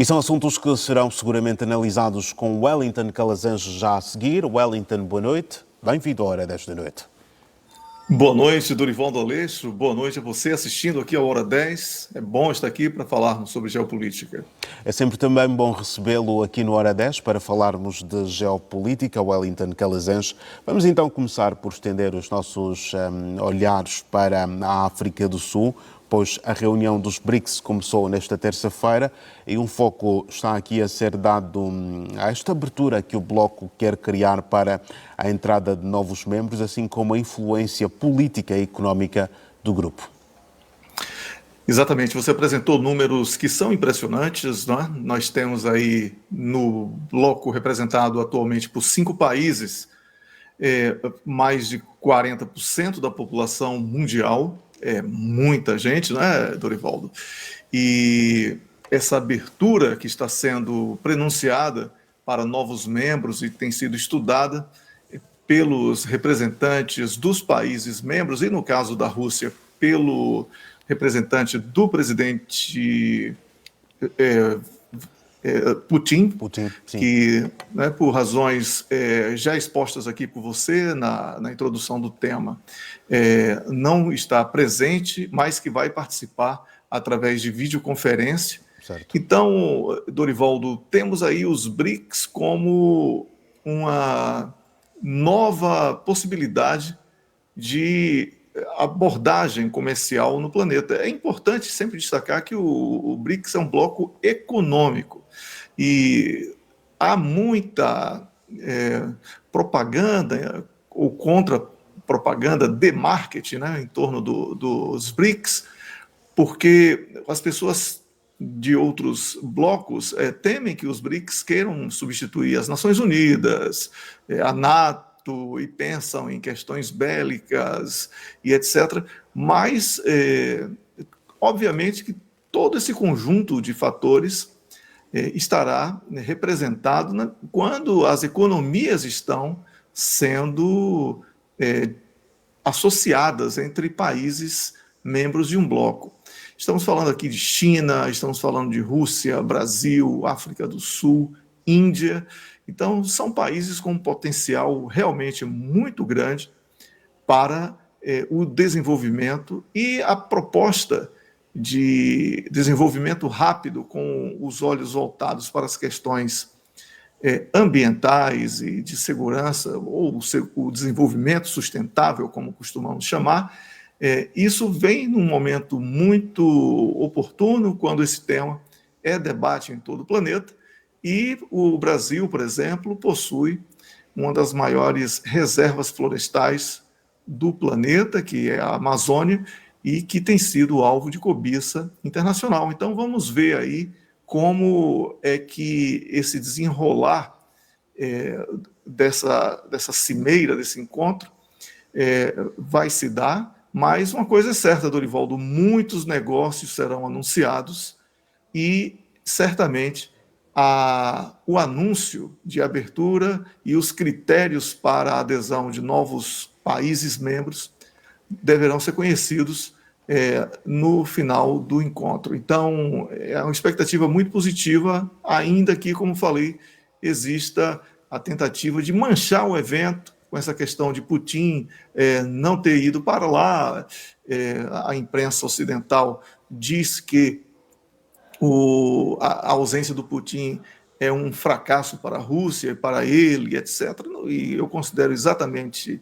E são assuntos que serão seguramente analisados com Wellington Calazans já a seguir. Wellington, boa noite. Bem-vindo à Hora 10 da noite. Boa noite, Dorivaldo Aleixo. Boa noite a você assistindo aqui a Hora 10. É bom estar aqui para falarmos sobre geopolítica. É sempre também bom recebê-lo aqui no Hora 10 para falarmos de geopolítica, Wellington Calazans. Vamos então começar por estender os nossos olhares para a África do Sul, pois a reunião dos BRICS começou nesta terça-feira e um foco está aqui a ser dado a esta abertura que o Bloco quer criar para a entrada de novos membros, assim como a influência política e económica do grupo. Exatamente, você apresentou números que são impressionantes, não é? Nós temos aí no bloco representado atualmente por 5 países, mais de 40% da população mundial, é muita gente, não é, Dorivaldo? E essa abertura que está sendo pronunciada para novos membros e tem sido estudada pelos representantes dos países membros, e no caso da Rússia, pelo representante do presidente Putin, Sim. que, né, por razões já expostas aqui por você na introdução do tema, não está presente, mas que vai participar através de videoconferência. Certo. Então, Dorivaldo, temos aí os BRICS como uma nova possibilidade de abordagem comercial no planeta. É importante sempre destacar que o BRICS é um bloco econômico e há muita propaganda ou contra-propaganda de marketing, né, em torno dos BRICS, porque as pessoas de outros blocos temem que os BRICS queiram substituir as Nações Unidas, a NATO, e pensam em questões bélicas e etc. Mas, obviamente, que todo esse conjunto de fatores estará representado quando as economias estão sendo associadas entre países membros de um bloco. Estamos falando aqui de China, estamos falando de Rússia, Brasil, África do Sul, Índia. Então, são países com um potencial realmente muito grande para o desenvolvimento, e a proposta de desenvolvimento rápido, com os olhos voltados para as questões ambientais e de segurança, ou o desenvolvimento sustentável, como costumamos chamar, isso vem num momento muito oportuno, quando esse tema é debate em todo o planeta, e o Brasil, por exemplo, possui uma das maiores reservas florestais do planeta, que é a Amazônia, e que tem sido alvo de cobiça internacional. Então vamos ver aí como é que esse desenrolar dessa cimeira, desse encontro, vai se dar. Mas uma coisa é certa, Dorivaldo, muitos negócios serão anunciados e certamente o anúncio de abertura e os critérios para a adesão de novos países membros deverão ser conhecidos no final do encontro. Então, é uma expectativa muito positiva, ainda que, como falei, exista a tentativa de manchar o evento com essa questão de Putin não ter ido para lá. A imprensa ocidental diz que a ausência do Putin é um fracasso para a Rússia, para ele, etc. E eu considero exatamente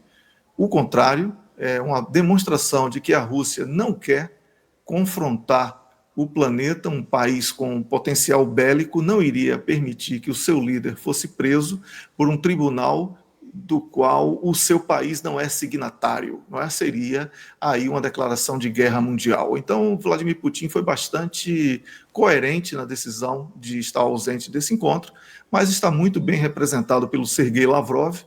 o contrário. É uma demonstração de que a Rússia não quer confrontar o planeta. Um país com potencial bélico não iria permitir que o seu líder fosse preso por um tribunal do qual o seu país não é signatário, não é? Seria aí uma declaração de guerra mundial. Então, Vladimir Putin foi bastante coerente na decisão de estar ausente desse encontro, mas está muito bem representado pelo Sergei Lavrov.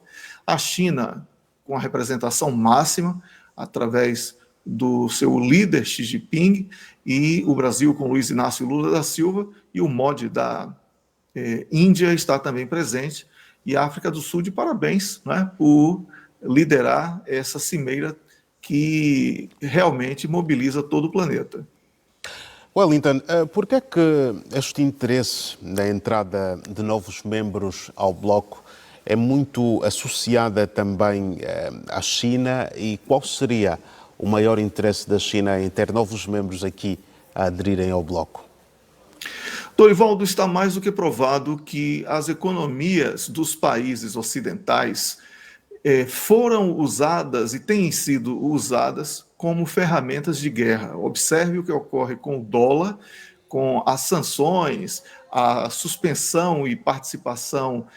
A China, com a representação máxima, através do seu líder Xi Jinping, e o Brasil com Luiz Inácio Lula da Silva, e o MOD da Índia está também presente, e a África do Sul, de parabéns, né, por liderar essa cimeira que realmente mobiliza todo o planeta. Wellington, por que é que este interesse na entrada de novos membros ao Bloco é muito associada também à China, e qual seria o maior interesse da China em ter novos membros aqui a aderirem ao Bloco? Dorivaldo, está mais do que provado que as economias dos países ocidentais foram usadas e têm sido usadas como ferramentas de guerra. Observe o que ocorre com o dólar, com as sanções, a suspensão e participação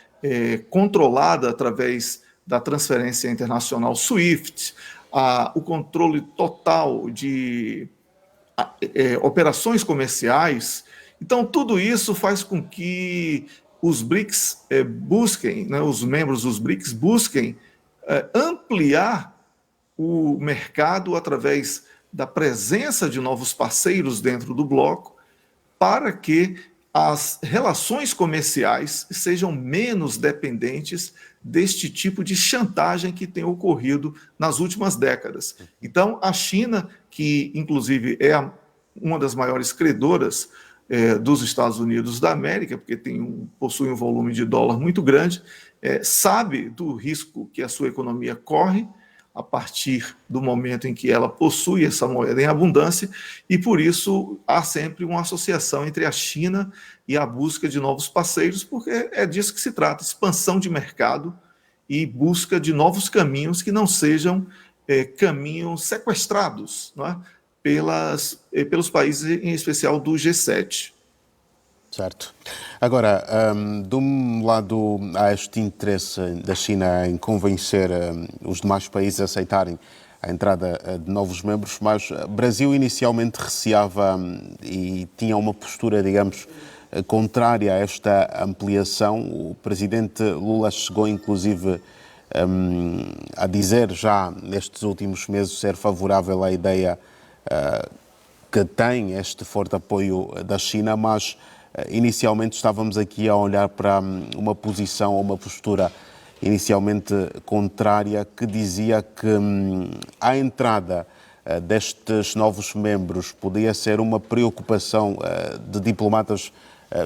controlada através da transferência internacional SWIFT, o controle total de operações comerciais. Então, tudo isso faz com que os BRICS busquem, né, os membros dos BRICS busquem ampliar o mercado através da presença de novos parceiros dentro do bloco, para que as relações comerciais sejam menos dependentes deste tipo de chantagem que tem ocorrido nas últimas décadas. Então, a China, que inclusive é uma das maiores credoras dos Estados Unidos da América, porque possui um volume de dólar muito grande, sabe do risco que a sua economia corre a partir do momento em que ela possui essa moeda em abundância, e por isso há sempre uma associação entre a China e a busca de novos parceiros, porque é disso que se trata, expansão de mercado e busca de novos caminhos que não sejam caminhos sequestrados, não é? Pelos países, em especial do G7. Certo. Agora, de um lado, há este interesse da China em convencer os demais países a aceitarem a entrada de novos membros, mas o Brasil inicialmente receava e tinha uma postura, digamos, contrária a esta ampliação. O presidente Lula chegou, inclusive, a dizer já nestes últimos meses ser favorável à ideia que tem este forte apoio da China, mas inicialmente estávamos aqui a olhar para uma posição ou uma postura inicialmente contrária, que dizia que a entrada destes novos membros podia ser uma preocupação de diplomatas,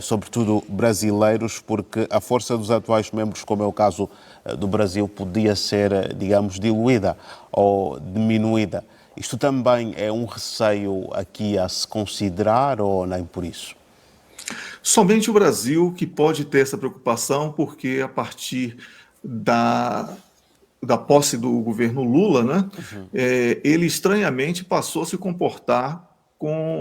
sobretudo brasileiros, porque a força dos atuais membros, como é o caso do Brasil, podia ser, digamos, diluída ou diminuída. Isto também é um receio aqui a se considerar, ou nem por isso? Somente o Brasil que pode ter essa preocupação, porque a partir da posse do governo Lula, né, ele estranhamente passou a se comportar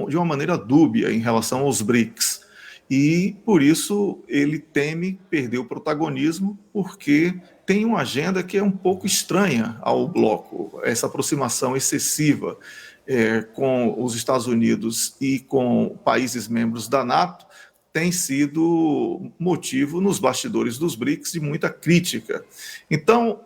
de uma maneira dúbia em relação aos BRICS. E, por isso, ele teme perder o protagonismo, porque tem uma agenda que é um pouco estranha ao bloco, essa aproximação excessiva com os Estados Unidos e com países membros da NATO tem sido motivo nos bastidores dos BRICS de muita crítica. Então,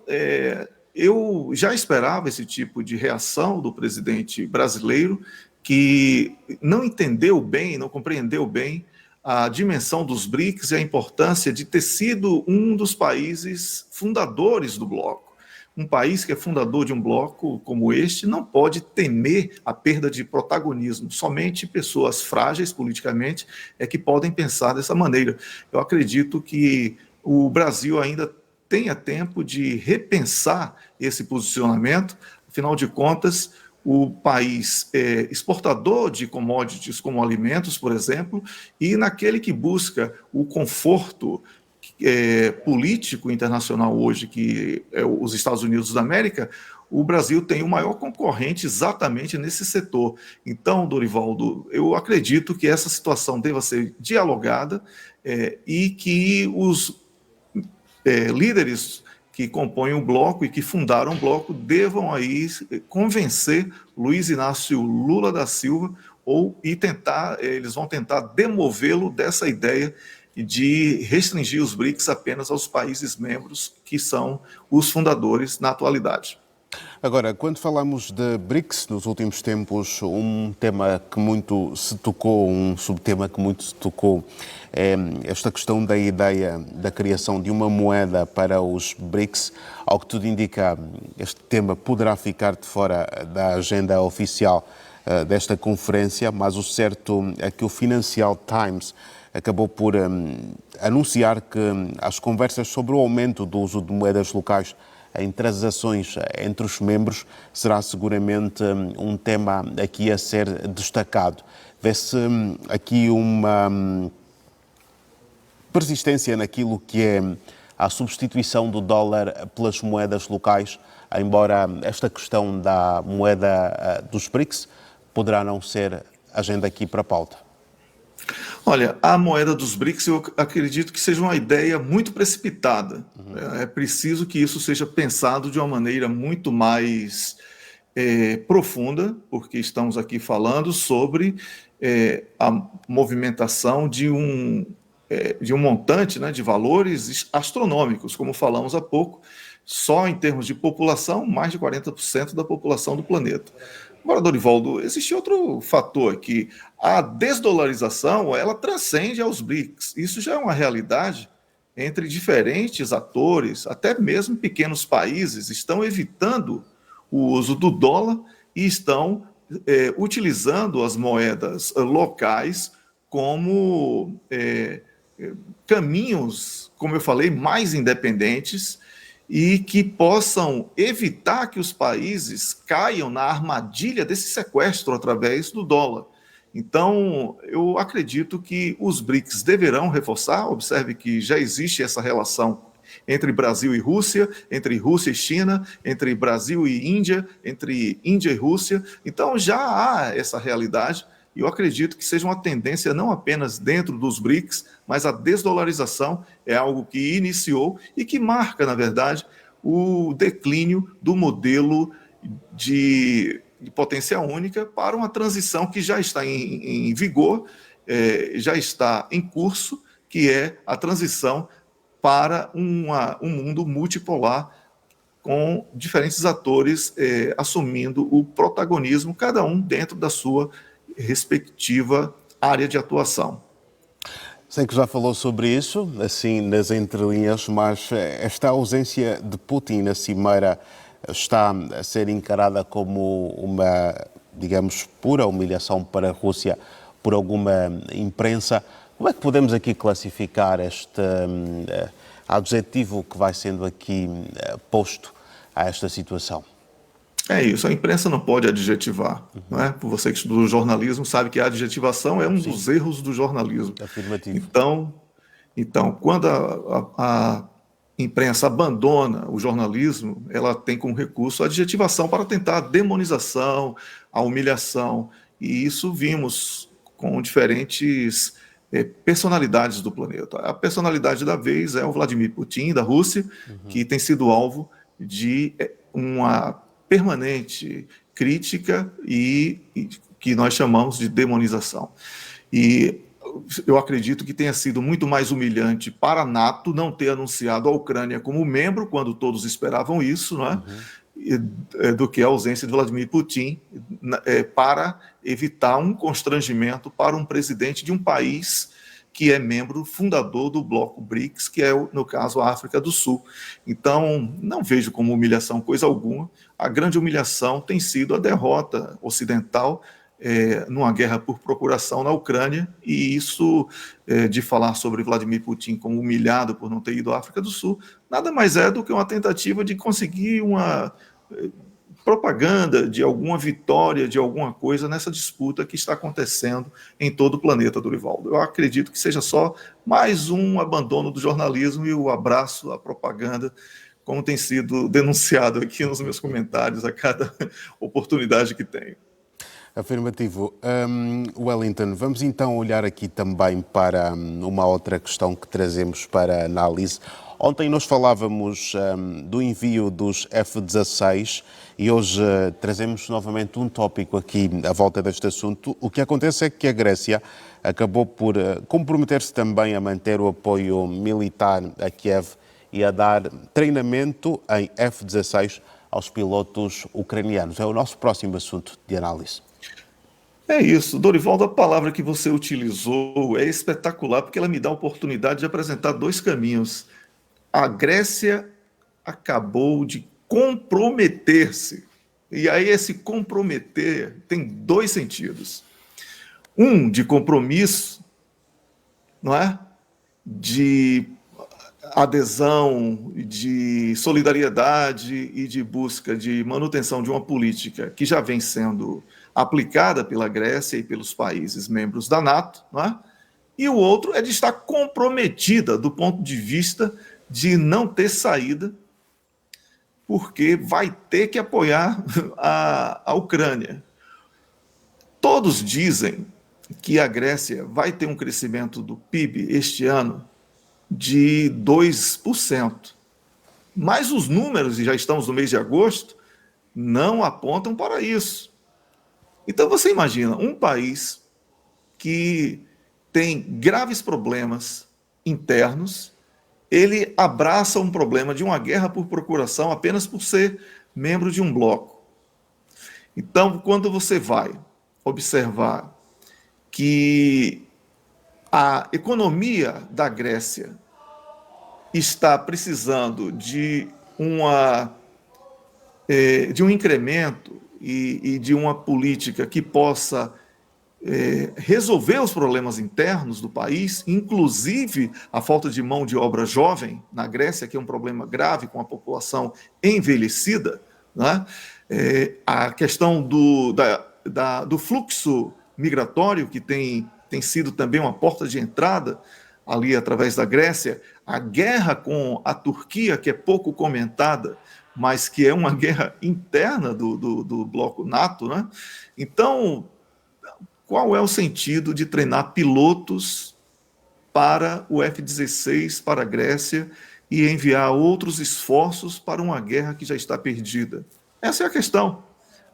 eu já esperava esse tipo de reação do presidente brasileiro, que não entendeu bem, não compreendeu bem a dimensão dos BRICS e a importância de ter sido um dos países fundadores do bloco. Um país que é fundador de um bloco como este não pode temer a perda de protagonismo. Somente pessoas frágeis politicamente é que podem pensar dessa maneira. Eu acredito que o Brasil ainda tenha tempo de repensar esse posicionamento. Afinal de contas, o país é exportador de commodities como alimentos, por exemplo, e naquele que busca o conforto político internacional hoje, que é os Estados Unidos da América, o Brasil tem o maior concorrente exatamente nesse setor. Então, Dorivaldo, eu acredito que essa situação deva ser dialogada e que os líderes que compõem o bloco e que fundaram o bloco devam aí convencer Luiz Inácio Lula da Silva eles vão tentar demovê-lo dessa ideia de restringir os BRICS apenas aos países membros que são os fundadores na atualidade. Agora, quando falamos de BRICS, nos últimos tempos, um tema que muito se tocou, um subtema que muito se tocou, é esta questão da ideia da criação de uma moeda para os BRICS. Ao que tudo indica, este tema poderá ficar de fora da agenda oficial desta conferência, mas o certo é que o Financial Times acabou por anunciar que as conversas sobre o aumento do uso de moedas locais em transações entre os membros será seguramente um tema aqui a ser destacado. Vê-se aqui uma persistência naquilo que é a substituição do dólar pelas moedas locais, embora esta questão da moeda dos BRICS poderá não ser agenda aqui para a pauta. Olha, a moeda dos BRICS eu acredito que seja uma ideia muito precipitada. É preciso que isso seja pensado de uma maneira muito mais profunda, porque estamos aqui falando sobre a movimentação de um montante, né, de valores astronômicos, como falamos há pouco, só em termos de população, mais de 40% da população do planeta. Agora, Dorivaldo, existe outro fator aqui. A desdolarização, ela transcende aos BRICS. Isso já é uma realidade entre diferentes atores, até mesmo pequenos países estão evitando o uso do dólar e estão utilizando as moedas locais como caminhos, como eu falei, mais independentes e que possam evitar que os países caiam na armadilha desse sequestro através do dólar. Então, eu acredito que os BRICS deverão reforçar, observe que já existe essa relação entre Brasil e Rússia, entre Rússia e China, entre Brasil e Índia, entre Índia e Rússia. Então, já há essa realidade. E eu acredito que seja uma tendência não apenas dentro dos BRICS, mas a desdolarização é algo que iniciou e que marca, na verdade, o declínio do modelo de potência única para uma transição que já está em vigor, já está em curso, que é a transição para um mundo multipolar com diferentes atores assumindo o protagonismo, cada um dentro da sua respectiva área de atuação. Sei que já falou sobre isso, assim, nas entrelinhas, mas esta ausência de Putin na cimeira está a ser encarada como uma, digamos, pura humilhação para a Rússia por alguma imprensa. Como é que podemos aqui classificar este adjetivo que vai sendo aqui posto a esta situação? É isso, a imprensa não pode adjetivar. Não é? Você que estuda jornalismo sabe que a adjetivação é um dos erros do jornalismo. Afirmativo. Então quando a imprensa abandona o jornalismo, ela tem como recurso a adjetivação para tentar a demonização, a humilhação. E isso vimos com diferentes personalidades do planeta. A personalidade da vez é o Vladimir Putin, da Rússia, que tem sido alvo de uma permanente crítica e que nós chamamos de demonização. E eu acredito que tenha sido muito mais humilhante para a NATO não ter anunciado a Ucrânia como membro, quando todos esperavam isso, não é? Do que a ausência de Vladimir Putin para evitar um constrangimento para um presidente de um país que é membro fundador do bloco BRICS, que é, no caso, a África do Sul. Então, não vejo como humilhação coisa alguma. A grande humilhação tem sido a derrota ocidental numa guerra por procuração na Ucrânia, e isso de falar sobre Vladimir Putin como humilhado por não ter ido à África do Sul, nada mais é do que uma tentativa de conseguir uma propaganda de alguma vitória, de alguma coisa nessa disputa que está acontecendo em todo o planeta, Dorivaldo. Eu acredito que seja só mais um abandono do jornalismo e o abraço à propaganda, como tem sido denunciado aqui nos meus comentários a cada oportunidade que tenho. Afirmativo. Wellington, vamos então olhar aqui também para uma outra questão que trazemos para análise. Ontem nós falávamos do envio dos F-16 e hoje trazemos novamente um tópico aqui à volta deste assunto. O que acontece é que a Grécia acabou por comprometer-se também a manter o apoio militar a Kiev e a dar treinamento em F-16 aos pilotos ucranianos. É o nosso próximo assunto de análise. É isso, Dorivaldo, a palavra que você utilizou é espetacular porque ela me dá a oportunidade de apresentar dois caminhos. A Grécia acabou de comprometer-se E aí esse comprometer tem dois sentidos. Um de compromisso, não é? De adesão, de solidariedade e de busca de manutenção de uma política que já vem sendo aplicada pela Grécia e pelos países membros da NATO, não é? E o outro é de estar comprometida do ponto de vista de não ter saída, porque vai ter que apoiar a Ucrânia. Todos dizem que a Grécia vai ter um crescimento do PIB este ano de 2%. Mas os números, e já estamos no mês de agosto, não apontam para isso. Então você imagina um país que tem graves problemas internos, ele abraça um problema de uma guerra por procuração apenas por ser membro de um bloco. Então, quando você vai observar que a economia da Grécia está precisando de um incremento e de uma política que possa resolver os problemas internos do país, inclusive a falta de mão de obra jovem na Grécia, que é um problema grave com a população envelhecida, né? A questão do fluxo migratório, que tem sido também uma porta de entrada ali através da Grécia, a guerra com a Turquia, que é pouco comentada, mas que é uma guerra interna do bloco NATO, né? Então, qual é o sentido de treinar pilotos para o F-16, para a Grécia, e enviar outros esforços para uma guerra que já está perdida? Essa é a questão.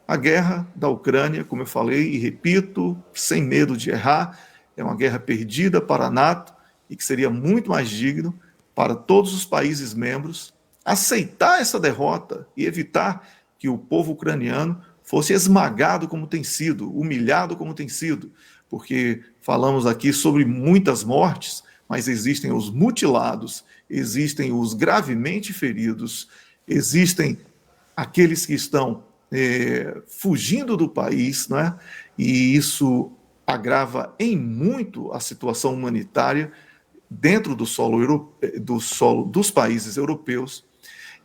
A guerra da Ucrânia, como eu falei e repito, sem medo de errar, é uma guerra perdida para a NATO e que seria muito mais digno para todos os países membros aceitar essa derrota e evitar que o povo ucraniano fosse esmagado como tem sido, humilhado como tem sido, porque falamos aqui sobre muitas mortes, mas existem os mutilados, existem os gravemente feridos, existem aqueles que estão fugindo do país, né? E isso agrava em muito a situação humanitária dentro do solo dos países europeus,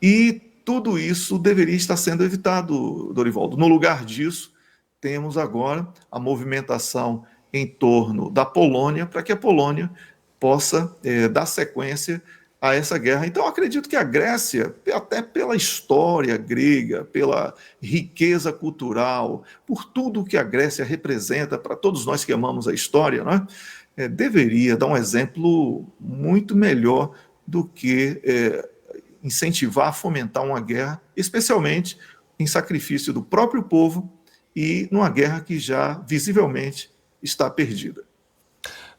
e tudo isso deveria estar sendo evitado, Dorivaldo. No lugar disso, temos agora a movimentação em torno da Polônia, para que a Polônia possa dar sequência a essa guerra. Então, acredito que a Grécia, até pela história grega, pela riqueza cultural, por tudo que a Grécia representa para todos nós que amamos a história, né, deveria dar um exemplo muito melhor do que incentivar a fomentar uma guerra, especialmente em sacrifício do próprio povo e numa guerra que já visivelmente está perdida.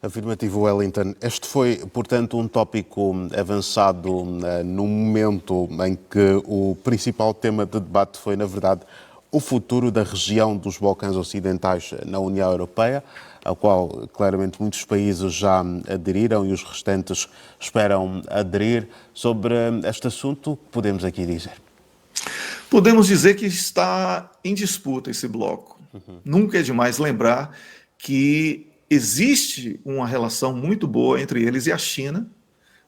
Afirmativo, Wellington. Este foi, portanto, um tópico avançado num momento em que o principal tema de debate foi, na verdade, o futuro da região dos Balcãs Ocidentais na União Europeia, ao qual claramente muitos países já aderiram e os restantes esperam aderir. Sobre este assunto, o que podemos aqui dizer? Podemos dizer que está em disputa esse bloco. Nunca é demais lembrar que existe uma relação muito boa entre eles e a China,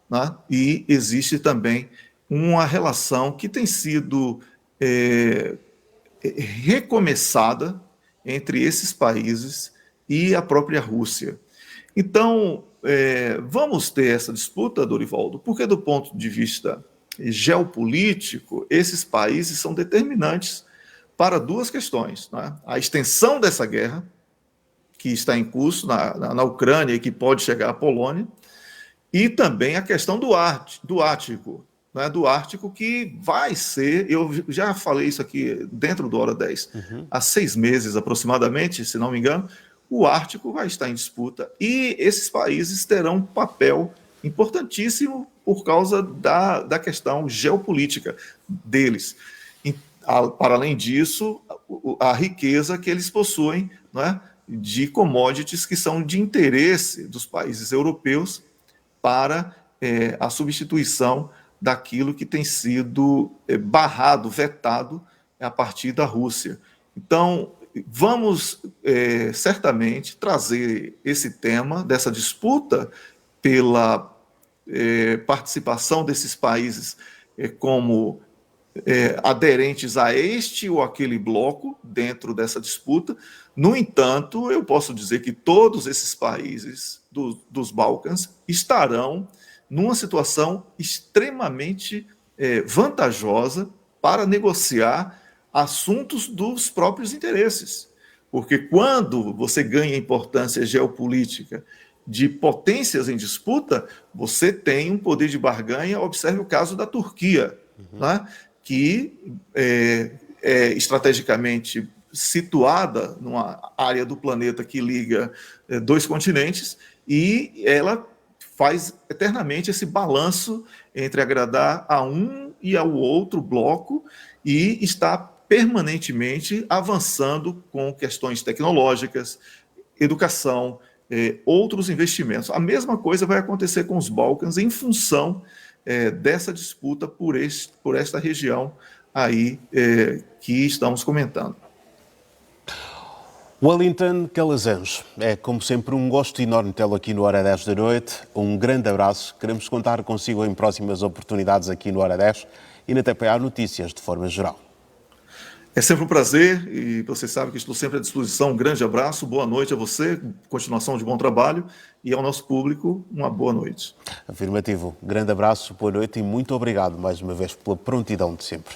né? E existe também uma relação que tem sido recomeçada entre esses países e a própria Rússia. Então, vamos ter essa disputa, Dorivaldo, porque do ponto de vista geopolítico, esses países são determinantes para duas questões, né? A extensão dessa guerra, que está em curso na Ucrânia e que pode chegar à Polônia, e também a questão do Ártico, né? Do Ártico, que vai ser, eu já falei isso aqui dentro do Hora 10, há 6 meses aproximadamente, se não me engano, o Ártico vai estar em disputa e esses países terão um papel importantíssimo por causa da questão geopolítica deles. Para além disso, a riqueza que eles possuem, não é, de commodities que são de interesse dos países europeus para a substituição daquilo que tem sido barrado, vetado a partir da Rússia. Então, vamos certamente trazer esse tema dessa disputa pela participação desses países como aderentes a este ou aquele bloco dentro dessa disputa. No entanto, eu posso dizer que todos esses países dos Balcãs estarão numa situação extremamente vantajosa para negociar assuntos dos próprios interesses. Porque quando você ganha importância geopolítica de potências em disputa, você tem um poder de barganha. Observe o caso da Turquia, né? Que é estrategicamente situada numa área do planeta que liga dois continentes, e ela faz eternamente esse balanço entre agradar a um e ao outro bloco, e está permanentemente avançando com questões tecnológicas, educação, outros investimentos. A mesma coisa vai acontecer com os Balcãs em função dessa disputa por esta região aí que estamos comentando. Wellington Calazans, é como sempre um gosto enorme tê-lo aqui no Hora 10 da noite. Um grande abraço. Queremos contar consigo em próximas oportunidades aqui no Hora 10 e na TPA Notícias de forma geral. É sempre um prazer e você sabe que estou sempre à disposição. Um grande abraço, boa noite a você, continuação de bom trabalho, e ao nosso público, uma boa noite. Afirmativo. Grande abraço, boa noite e muito obrigado mais uma vez pela prontidão de sempre.